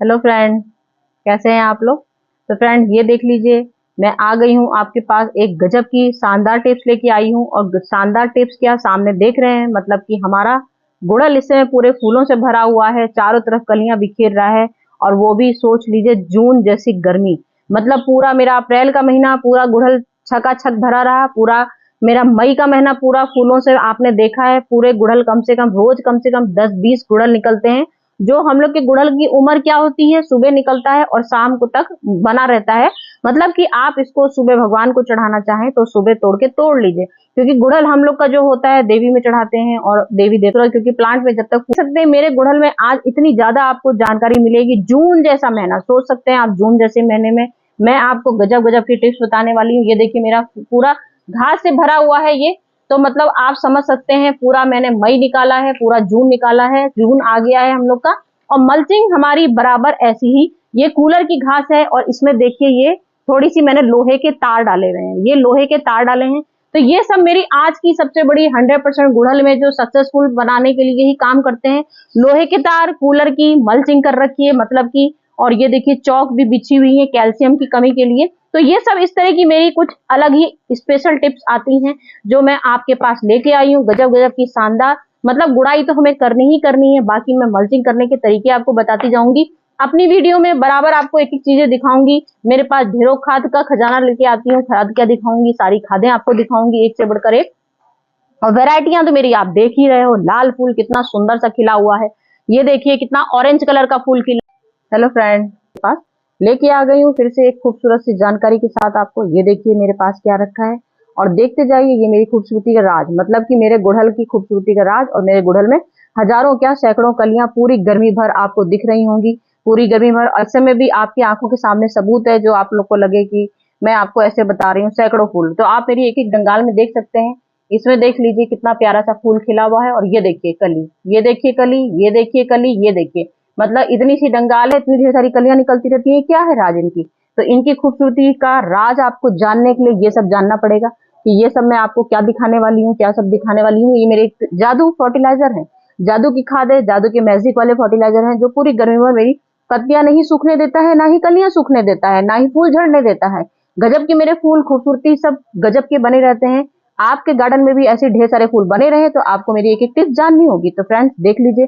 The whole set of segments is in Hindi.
हेलो फ्रेंड, कैसे हैं आप लोग। तो फ्रेंड ये देख लीजिए, मैं आ गई हूँ आपके पास एक गजब की शानदार टिप्स लेके आई हूँ। और शानदार टिप्स क्या सामने देख रहे हैं, मतलब कि हमारा गुड़हल इस समय पूरे फूलों से भरा हुआ है, चारों तरफ कलियां बिखेर रहा है। और वो भी सोच लीजिए जून जैसी गर्मी, मतलब पूरा मेरा अप्रैल का महीना पूरा गुड़हल छकाछक भरा रहा पूरा। मेरा मई का महीना पूरा फूलों से आपने देखा है, पूरे गुड़हल कम से कम 10-20 गुड़हल निकलते हैं। जो हम लोग के गुड़हल की उम्र क्या होती है, सुबह निकलता है और शाम को तक बना रहता है। मतलब कि आप इसको सुबह भगवान को चढ़ाना चाहें तो सुबह तोड़ के तोड़ लीजिए, क्योंकि गुड़हल हम लोग का जो होता है देवी में चढ़ाते हैं और देवी देवता, क्योंकि प्लांट में जब तक सकते हैं। मेरे गुड़हल में आज इतनी ज्यादा आपको जानकारी मिलेगी। जून जैसा महीना सोच सकते हैं आप, जून जैसे महीने में मैं आपको गजब गजब की टिप्स बताने वाली हूँ। ये देखिए मेरा पूरा घास से भरा हुआ है ये। तो मतलब आप समझ सकते हैं, पूरा मैंने मई निकाला है, पूरा जून निकाला है, जून आ गया है हम लोग का। और मल्चिंग हमारी बराबर ऐसी ही, ये कूलर की घास है और इसमें देखिए ये थोड़ी सी मैंने लोहे के तार डाले हुए हैं, ये लोहे के तार डाले हैं। तो ये सब मेरी आज की सबसे बड़ी 100% गुड़हल में जो सक्सेसफुल बनाने के लिए ही काम करते हैं। लोहे के तार, कूलर की मल्चिंग कर रखी है मतलब की। और ये देखिए चौक भी बिछी हुई है कैल्शियम की कमी के लिए। तो ये सब इस तरह की मेरी कुछ अलग ही स्पेशल टिप्स आती हैं जो मैं आपके पास लेके आई हूँ, गजब गजब की शानदार। मतलब गुड़ाई तो हमें करनी ही करनी है, बाकी मैं मल्चिंग करने के तरीके आपको बताती जाऊंगी। अपनी वीडियो में बराबर आपको एक एक चीजें दिखाऊंगी। मेरे पास ढेरों खाद का खजाना लेके आती हूँ, खाद क्या दिखाऊंगी, सारी खादें आपको दिखाऊंगी एक से बढ़कर एक। और वेराइटियां तो मेरी आप देख ही रहे हो, लाल फूल कितना सुंदर सा खिला हुआ है, ये देखिए कितना ऑरेंज कलर का फूल खिला। हेलो फ्रेंड, पास लेके आ गई हूँ फिर से एक खूबसूरत सी जानकारी के साथ आपको। ये देखिए मेरे पास क्या रखा है और देखते जाइए, ये मेरी खूबसूरती का राज, मतलब कि मेरे गुड़हल की खूबसूरती का राज। और मेरे गुड़हल में हजारों क्या सैकड़ों कलियां पूरी गर्मी भर आपको दिख रही होंगी, पूरी गर्मी भर। ऐसे में भी आपकी आंखों के सामने सबूत है, जो आप लोग को लगे कि मैं आपको ऐसे बता रही हूँ, सैकड़ों फूल तो आप मेरी एक एक डंगाल में देख सकते हैं। इसमें देख लीजिए कितना प्यारा सा फूल खिला हुआ है। और ये देखिए कली, ये देखिए कली, ये देखिए कली, ये देखिए, मतलब इतनी सी डंगाल है, इतनी ढेर सारी कलियां निकलती रहती है, क्या है राज इनकी। तो इनकी खूबसूरती का राज आपको जानने के लिए ये सब जानना पड़ेगा कि ये सब मैं आपको क्या दिखाने वाली हूँ, क्या सब दिखाने वाली हूँ। ये मेरे जादू फर्टिलाइजर है, जादू की खाद है, जादू के मैजिक वाले फर्टिलाइजर हैं, जो पूरी गर्मी में मेरी पत्तियां नहीं सूखने देता है, ना ही कलियां सूखने देता है, ना ही फूल झड़ने देता है। गजब के मेरे फूल खूबसूरती सब गजब के बने रहते हैं। आपके गार्डन में भी ऐसे ढेर सारे फूल बने रहे तो आपको मेरी एक एक टिप्स जाननी होगी। तो फ्रेंड्स देख लीजिए,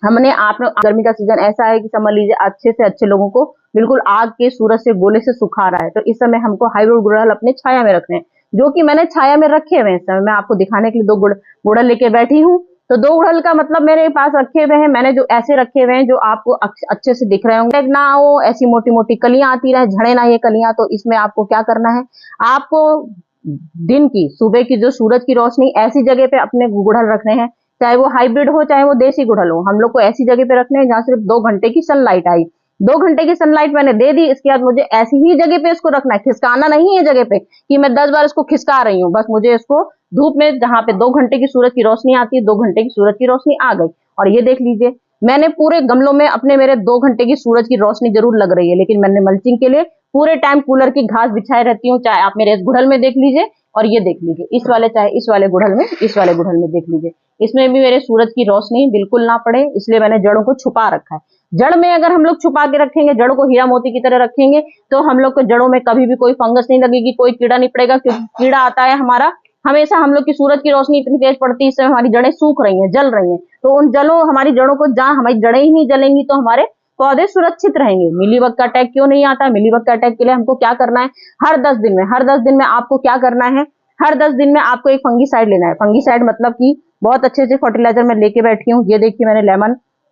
हमने आप गर्मी का सीजन ऐसा है कि समझ लीजिए अच्छे से अच्छे लोगों को बिल्कुल आग के सूरज से गोले से सुखा रहा है। तो इस समय हमको हाइब्रिड गुड़हल अपने छाया में रखने हैं, जो कि मैंने छाया में रखे हुए हैं। इस समय मैं आपको दिखाने के लिए दो गुड़हल लेके बैठी हूँ। तो दो गुड़हल का मतलब मेरे पास रखे हुए हैं, मैंने जो ऐसे रखे हुए हैं जो आपको अच्छे से दिख रहे होंगे, ना हो ऐसी मोटी मोटी कलियां आती रहे, झड़े ना ये कलियां। तो इसमें आपको क्या करना है, आपको दिन की सुबह की जो सूरज की रोशनी ऐसी जगह पे अपने गुड़हल रखने हैं, चाहे वो हाइब्रिड हो चाहे वो देसी गुड़हल हो, हम लोग को ऐसी जगह पे रखने हैं जहां सिर्फ 2 घंटे की सनलाइट आई। 2 घंटे की सनलाइट मैंने दे दी, इसके बाद मुझे ऐसी ही जगह पे इसको रखना है, खिसकाना नहीं है जगह पे कि मैं 10 बार इसको खिसका रही हूँ। बस मुझे इसको धूप में, जहां पे 2 घंटे की सूरज की रोशनी आती है, 2 घंटे की सूरज की रोशनी आ गई। और ये देख लीजिए मैंने पूरे गमलों में अपने, मेरे 2 घंटे की सूरज की रोशनी जरूर लग रही है, लेकिन मैंने मल्चिंग के लिए पूरे टाइम कूलर की घास बिछाए रहती हूँ। चाहे आप मेरे इस गुड़हल में देख लीजिए, और ये देख लीजिए इस वाले, चाहे इस वाले गुड़हल में, इस वाले गुड़हल में देख लीजिए, इसमें भी मेरे सूरज की रोशनी बिल्कुल ना पड़े, इसलिए मैंने जड़ों को छुपा रखा है। जड़ में अगर हम लोग छुपा के रखेंगे, जड़ों को हीरा मोती की तरह रखेंगे, तो हम लोग को जड़ों में कभी भी कोई फंगस नहीं लगेगी, कोई कीड़ा नहीं पड़ेगा। क्योंकि कीड़ा आता है हमारा हमेशा, हम लोग की सूरज की रोशनी इतनी तेज पड़ती है, इससे हमारी जड़ें सूख रही हैं, जल रही हैं। तो उन जलों, हमारी जड़ों को, जहां हमारी जड़ें ही नहीं जलेंगी तो हमारे पौधे सुरक्षित रहेंगे। मिलीबग का अटैक क्यों नहीं आता, मिलीबग का अटैक के लिए हमको क्या करना है, हर 10 दिन में आपको क्या करना है, हर 10 दिन में आपको एक फंगीसाइड लेना है। फंगीसाइड मतलब कि बहुत अच्छे से फर्टिलाइजर मैं लेके बैठी हूँ। ये देखिए मैंने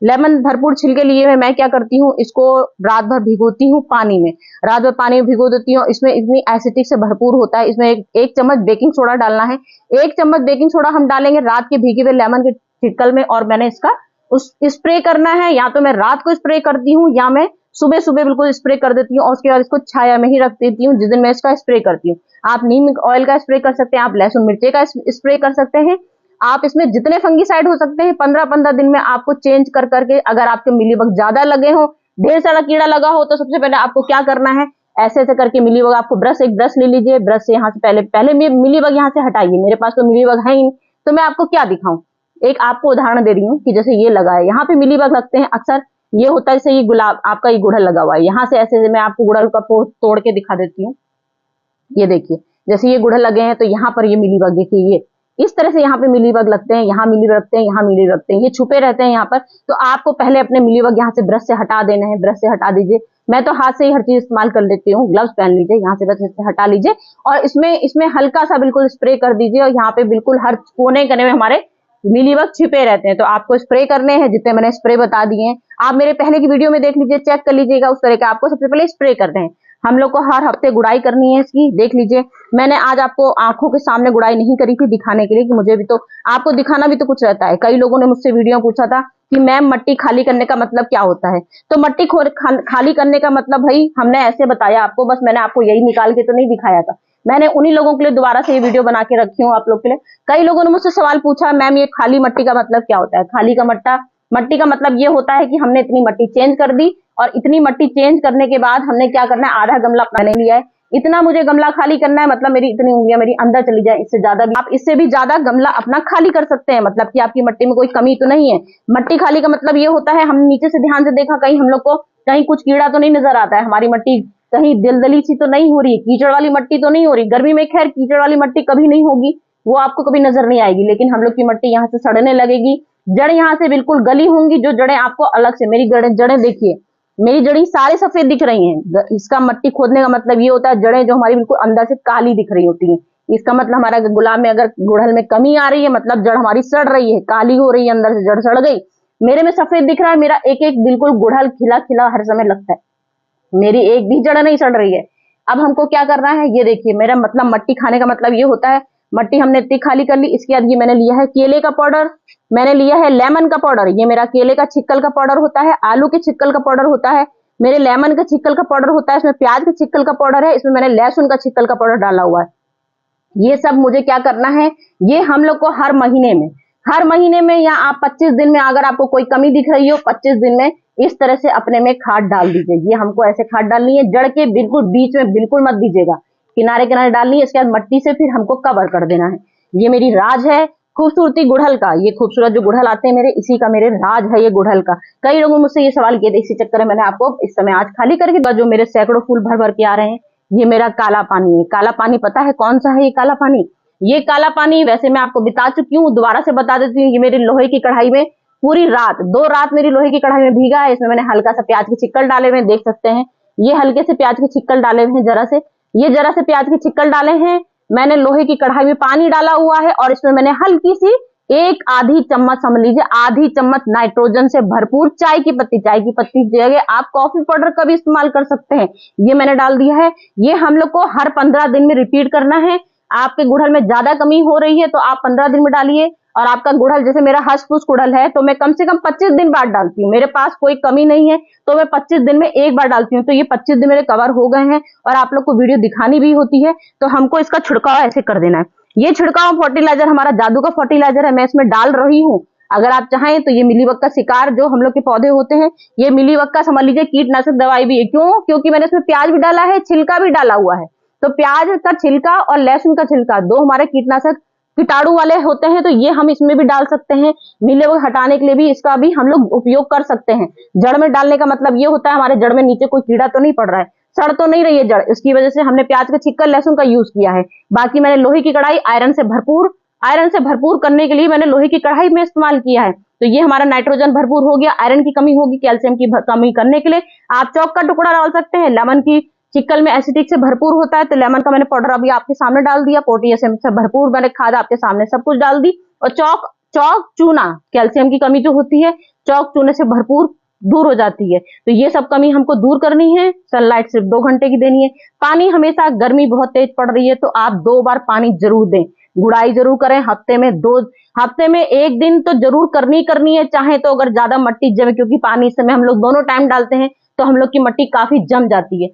लेमन भरपूर छिलके लिए हुए। मैं क्या करती हूँ, इसको रात भर भिगोती हूँ पानी में, रात भर पानी में भिगो देती हूँ। इसमें इतनी एसिडिक से भरपूर होता है, इसमें एक चम्मच बेकिंग सोडा डालना है। 1 चम्मच बेकिंग सोडा हम डालेंगे रात के भीगे हुए लेमन के छिलकल में, और मैंने इसका उस स्प्रे करना है। या तो मैं रात को स्प्रे करती हूँ या मैं सुबह सुबह बिल्कुल स्प्रे कर देती हूँ, और उसके बाद इसको छाया में ही रख देती हूँ जिस दिन मैं इसका स्प्रे करती हूँ। आप नीम ऑयल का स्प्रे कर सकते हैं, आप लहसुन मिर्ची का स्प्रे कर सकते हैं। आप इसमें जितने फंगीसाइड हो सकते हैं 15-15 दिन में आपको चेंज कर करके, अगर आपके मिलीबग ज्यादा लगे हो, ढेर सारा कीड़ा लगा हो, तो सबसे पहले आपको क्या करना है, ऐसे ऐसे करके मिलीबग, आपको एक ब्रश ले लीजिए, ब्रश से यहाँ से पहले मिलीबग यहाँ से हटाइए। मेरे पास तो मिलीबग है ही नहीं, तो मैं आपको क्या दिखाऊं, एक आपको उदाहरण दे रही हूँ कि जैसे ये लगा है, यहाँ पे मिलीबग लगते हैं अक्सर, ये होता है जैसे ये गुलाब, आपका ये गुड़हल लगा हुआ है, यहाँ से ऐसे मैं आपको गुड़हल का तोड़ के दिखा देती हूँ। ये देखिए, जैसे ये गुड़हल लगे हैं तो यहाँ पर ये मिलीबग, देखिए ये इस तरह से यहाँ पे मिलीबग लगते हैं, यहाँ मिलीबग लगते हैं, यहाँ मिलीबग लगते हैं, ये छुपे रहते हैं यहाँ पर। तो आपको पहले अपने मिलीबग यहाँ से ब्रश से हटा देना है, ब्रश से हटा दीजिए। मैं तो हाथ से ही हर चीज इस्तेमाल कर लेती हूँ। ग्लव्स पहन लीजिए, यहाँ से बस इससे हटा लीजिए और इसमें हल्का सा बिल्कुल स्प्रे कर दीजिए। और यहाँ पे बिल्कुल हर कोने कोने में हमारे मिलीबग छिपे रहते हैं, तो आपको स्प्रे करने हैं जितने मैंने स्प्रे बता दिए हैं। आप मेरे पहले की वीडियो में देख लीजिए, चेक कर लीजिएगा, उस तरह का आपको सबसे पहले स्प्रे करने हैं। हम लोग को हर हफ्ते गुड़ाई करनी है इसकी, देख लीजिए। मैंने आज आपको आंखों के सामने गुड़ाई नहीं करी थी दिखाने के लिए कि मुझे भी तो आपको दिखाना भी तो कुछ रहता है। कई लोगों ने मुझसे वीडियो पूछा था कि मैम मट्टी खाली करने का मतलब क्या होता है। तो मट्टी खाली करने का मतलब भाई हमने ऐसे बताया आपको, बस मैंने आपको यही निकाल के तो नहीं दिखाया था। मैंने उन्हीं लोगों के लिए दोबारा से ये वीडियो बना के रखी हूँ आप लोग के लिए। कई लोगों ने मुझसे सवाल पूछा, मैम ये खाली मट्टी का मतलब क्या होता है। खाली का मट्टी का मतलब ये होता है कि हमने इतनी मट्टी चेंज कर दी और इतनी मट्टी चेंज करने के बाद हमने क्या करना है, आधा गमला मैंने लिया है, इतना मुझे गमला खाली करना है, मतलब मेरी इतनी उंगलियां मेरी अंदर चली जाए, इससे ज्यादा भी आप इससे भी ज्यादा गमला अपना खाली कर सकते हैं। मतलब कि आपकी मट्टी में कोई कमी तो नहीं है। मट्टी खाली का मतलब ये होता है, हम नीचे से ध्यान से देखा कहीं हम लोग को कहीं कुछ कीड़ा तो नहीं नजर आता है, हमारी मट्टी कहीं दलदली सी तो नहीं हो रही, कीचड़ वाली मट्टी तो नहीं हो रही। गर्मी में खैर कीचड़ वाली मट्टी कभी नहीं होगी, वो आपको कभी नजर नहीं आएगी, लेकिन हम लोग की मट्टी यहाँ से सड़ने लगेगी, जड़ यहाँ से बिल्कुल गली होंगी, जो जड़ें आपको अलग से, मेरी जड़ें देखिए, मेरी जड़ी सारी सफेद दिख रही हैं। इसका मट्टी खोदने का मतलब ये होता है जड़ें जो हमारी बिल्कुल अंदर से काली दिख रही होती हैं। इसका मतलब हमारा गुलाब में अगर गुड़हल में कमी आ रही है, मतलब जड़ हमारी सड़ रही है, काली हो रही है, अंदर से जड़ सड़ गई। मेरे में सफेद दिख रहा है, मेरा एक एक बिल्कुल गुड़हल खिला खिला हर समय लगता है, मेरी एक भी जड़ नहीं सड़ रही है। अब हमको क्या करना है, ये देखिए, मेरा मतलब मट्टी खाने का मतलब ये होता है, मट्टी हमने इतनी खाली कर ली। इसके बाद ये मैंने लिया है केले का पाउडर, मैंने लिया है लेमन का पाउडर, ये मेरा केले का छिक्कल का पाउडर होता है, आलू के छिक्कल का पाउडर होता है, मेरे लेमन का छिक्कल का पाउडर होता है, इसमें प्याज के छिक्कल का पाउडर है, इसमें मैंने लहसुन का छिक्कल का पाउडर डाला हुआ है। ये सब मुझे क्या करना है, ये हम लोग को हर महीने में या आप 25 दिन में अगर आपको कोई कमी दिख रही हो, 25 दिन में इस तरह से अपने में खाद डाल दीजिए। ये हमको ऐसे खाद डालनी है, जड़ के बिल्कुल बीच में बिल्कुल मत दीजिएगा, किनारे किनारे डालनी है। इसके बाद मट्टी से फिर हमको कवर कर देना है। ये मेरी राज है खूबसूरती गुड़हल का, ये खूबसूरत जो गुड़हल आते हैं मेरे, इसी का मेरे राज है ये गुड़हल का। कई लोगों ने मुझसे ये सवाल किए थे, इसी चक्कर में मैंने आपको इस समय आज खाली करके, जो मेरे सैकड़ों फूल भर भर के आ रहे हैं, ये मेरा काला पानी है। काला पानी पता है कौन सा है ये काला पानी? ये काला पानी वैसे मैं आपको बता चुकी हूँ, दोबारा से बता देती हूँ। ये मेरी लोहे की कढ़ाई में पूरी रात 2 रात मेरी लोहे की कढ़ाई में भीगा है। इसमें मैंने हल्का सा प्याज के छिक्कल डाले हुए, देख सकते हैं, ये हल्के से प्याज के छिक्कल डाले हुए हैं, जरा से प्याज के छिक्कल डाले हैं। मैंने लोहे की कढ़ाई में पानी डाला हुआ है और इसमें मैंने हल्की सी आधी चम्मच, समझ लीजिए आधी चम्मच नाइट्रोजन से भरपूर चाय की पत्ती जगह आप कॉफी पाउडर का भी इस्तेमाल कर सकते हैं, ये मैंने डाल दिया है। ये हम लोग को हर 15 दिन में रिपीट करना है। आपके गुड़हल में ज्यादा कमी हो रही है तो आप 15 दिन में डालिए, और आपका गुड़हल, जैसे मेरा हंस-फूस गुड़हल है तो मैं कम से कम 25 दिन बाद डालती हूँ। मेरे पास कोई कमी नहीं है तो मैं 25 दिन में एक बार डालती हूँ। तो ये 25 दिन मेरे कवर हो गए हैं और आप लोग को वीडियो दिखानी भी होती है, तो हमको इसका छिड़काव ऐसे कर देना है। ये छिड़काव फर्टिलाइजर हमारा जादू का फर्टिलाइजर है, मैं इसमें डाल रही हूँ। अगर आप चाहें तो ये मिलीबग का शिकार जो हम लोग के पौधे होते हैं, ये मिलीबग का समझ लीजिए कीटनाशक दवाई भी है। क्यों? क्योंकि मैंने इसमें प्याज भी डाला है, छिलका भी डाला हुआ है। तो प्याज का छिलका और लहसुन का छिलका 2 हमारे कीटनाशक कीटाणु वाले होते हैं, तो ये हम इसमें भी डाल सकते हैं। मिलीबग हटाने के लिए भी इसका भी हम लोग उपयोग कर सकते हैं। जड़ में डालने का मतलब ये होता है हमारे जड़ में नीचे कोई कीड़ा तो नहीं पड़ रहा है, सड़ तो नहीं रही है जड़, इसकी वजह से हमने प्याज का छिक्कल लहसुन का यूज किया है। बाकी मैंने लोहे की कढ़ाई आयरन से भरपूर करने के लिए मैंने लोहे की कढ़ाई में इस्तेमाल किया है। तो ये हमारा नाइट्रोजन भरपूर हो गया, आयरन की कमी होगी, कैल्शियम की कमी करने के लिए आप चौक का टुकड़ा डाल सकते हैं। लेमन की चिक्कल में एसिडिक से भरपूर होता है, तो लेमन का मैंने पाउडर अभी आपके सामने डाल दिया। पोटेशियम से भरपूर मैंने खाद आपके सामने सब कुछ डाल दी। और चौक चूना, कैल्शियम की कमी जो होती है चौक चूने से भरपूर दूर हो जाती है। तो ये सब कमी हमको दूर करनी है। सनलाइट सिर्फ 2 घंटे की देनी है। पानी हमेशा, गर्मी बहुत तेज पड़ रही है तो आप 2 बार पानी जरूर दें। गुड़ाई जरूर करें, हफ्ते में 1 दिन तो जरूर करनी है। चाहे तो अगर ज्यादा मट्टी जमे, क्योंकि पानी इस समय हम लोग दोनों टाइम डालते हैं तो हम लोग की मट्टी काफी जम जाती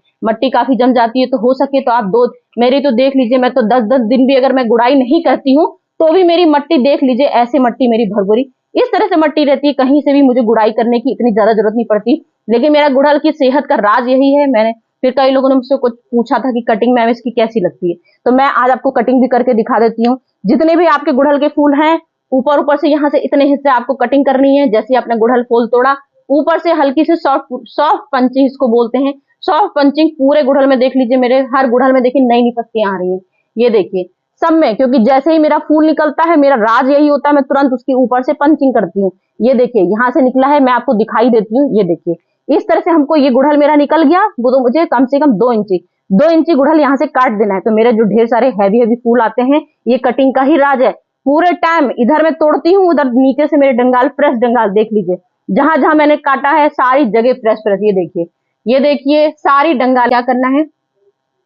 है। तो हो सके तो आप मेरी तो देख लीजिए, मैं तो 10-10 दिन भी अगर मैं गुड़ाई नहीं करती हूँ तो भी मेरी मट्टी देख लीजिए, ऐसे मट्टी मेरी भरभरी इस तरह से मट्टी रहती है। कहीं से भी मुझे गुड़ाई करने की इतनी ज्यादा जरूरत नहीं पड़ती। लेकिन मेरा गुड़हल की सेहत का राज यही है। फिर कई लोगों ने मुझसे कुछ पूछा था कि कटिंग मैम इसकी कैसी लगती है, तो मैं आज आपको कटिंग भी करके दिखा देती हूँ। जितने भी आपके गुड़हल के फूल हैं, ऊपर से यहाँ से इतने हिस्से आपको कटिंग करनी है। जैसे आपने गुड़हल फूल तोड़ा, ऊपर से हल्की से सॉफ्ट पंचिंग इसको बोलते हैं। सॉफ्ट पंचिंग पूरे गुड़हल में देख लीजिए, मेरे हर गुड़हल में देखिए नई नई पत्तियां आ रही हैं, ये देखिए सब में, क्योंकि जैसे ही मेरा फूल निकलता है, मेरा राज यही होता है, मैं तुरंत उसके ऊपर से पंचिंग करती हूँ। ये देखिए यहाँ से निकला है, मैं आपको दिखाई देती हूँ, ये देखिए इस तरह से हमको ये गुड़हल मेरा निकल गया, वो तो मुझे कम से कम 2 इंची गुड़हल यहाँ से काट देना है। तो मेरे जो ढेर सारे हैवी हैवी फूल आते हैं, ये कटिंग का ही राज है। पूरे टाइम इधर मैं तोड़ती हूँ, उधर नीचे से मेरे डंगाल फ्रेश डंगाल देख लीजिए, जहां जहां मैंने काटा है सारी जगह फ्रेश फ्रेश। ये देखिए सारी डंगाल। क्या करना है,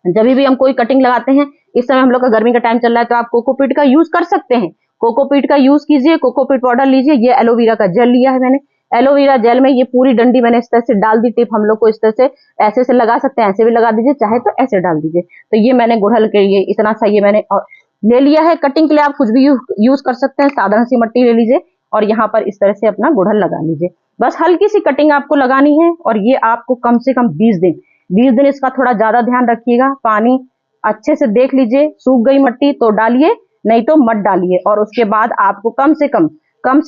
जब भी हम कोई कटिंग लगाते हैं, इस समय हम लोग का गर्मी का टाइम चल रहा है, तो आप कोकोपीट का यूज कर सकते हैं। कोकोपीट का यूज कीजिए, कोकोपीट पाउडर लीजिए, ये एलोवेरा का जेल लिया है मैंने। एलोवेरा जेल में ये पूरी डंडी मैंने इस तरह से डाल दी। टिप हम लोग को इस तरह से ऐसे से लगा सकते हैं, ऐसे भी लगा दीजिए, चाहे तो ऐसे डाल दीजिए। तो ये मैंने गुड़हल के लिए इतना सा ये मैंने ले लिया है। कटिंग के लिए आप कुछ भी यूज कर सकते हैं, साधारण सी मट्टी ले लीजिए और यहाँ पर इस तरह से अपना गुड़हल लगा लीजिए। बस हल्की सी कटिंग आपको लगानी है, और ये आपको कम से कम 20 दिन इसका थोड़ा ज्यादा ध्यान रखिएगा। पानी अच्छे से देख लीजिए, सूख गई मट्टी तो डालिए, नहीं तो मत डालिए। और उसके बाद आपको कम से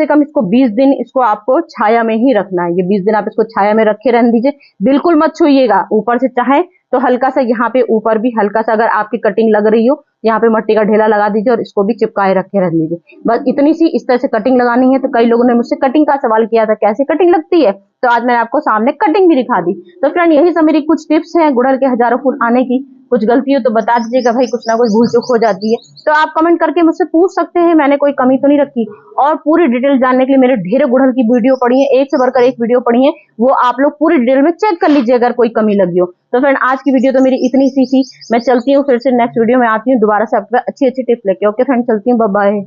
कम इसको 20 दिन इसको आपको छाया में ही रखना है। ये 20 दिन आप इसको छाया में रखे रहने दीजिए, बिल्कुल मत छुइएगा। ऊपर से चाहे तो हल्का सा यहाँ पे ऊपर भी हल्का सा, अगर आपकी कटिंग लग रही हो, यहाँ पे मट्टी का ढेला लगा दीजिए और इसको भी चिपकाए रखे रह दीजिए। बस इतनी सी इस तरह से कटिंग लगानी है। तो कई लोगों ने मुझसे कटिंग का सवाल किया था, कैसे कटिंग लगती है, तो आज मैंने आपको सामने कटिंग भी दिखा दी। तो फ्रेंड यही सब मेरी कुछ टिप्स हैं गुड़हल के हजारों फूल आने की। कुछ गलती हो तो बता दीजिएगा भाई, कुछ ना कुछ भूल चूक हो जाती है तो आप कमेंट करके मुझसे पूछ सकते हैं, मैंने कोई कमी तो नहीं रखी। और पूरी डिटेल जानने के लिए मेरे ढेर गुड़हल की वीडियो पड़ी है, एक से बढ़कर एक वीडियो पड़ी है, वो आप लोग पूरी डिटेल में चेक कर लीजिए अगर कोई कमी लगी हो। तो फ्रेंड आज की वीडियो तो मेरी इतनी सी थी, मैं चलती हूँ, फिर से नेक्स्ट वीडियो में आती हूँ दोबारा से आपके अच्छी टिप्स लेके। ओके फ्रेंड, चलती हूँ, बाय बाय।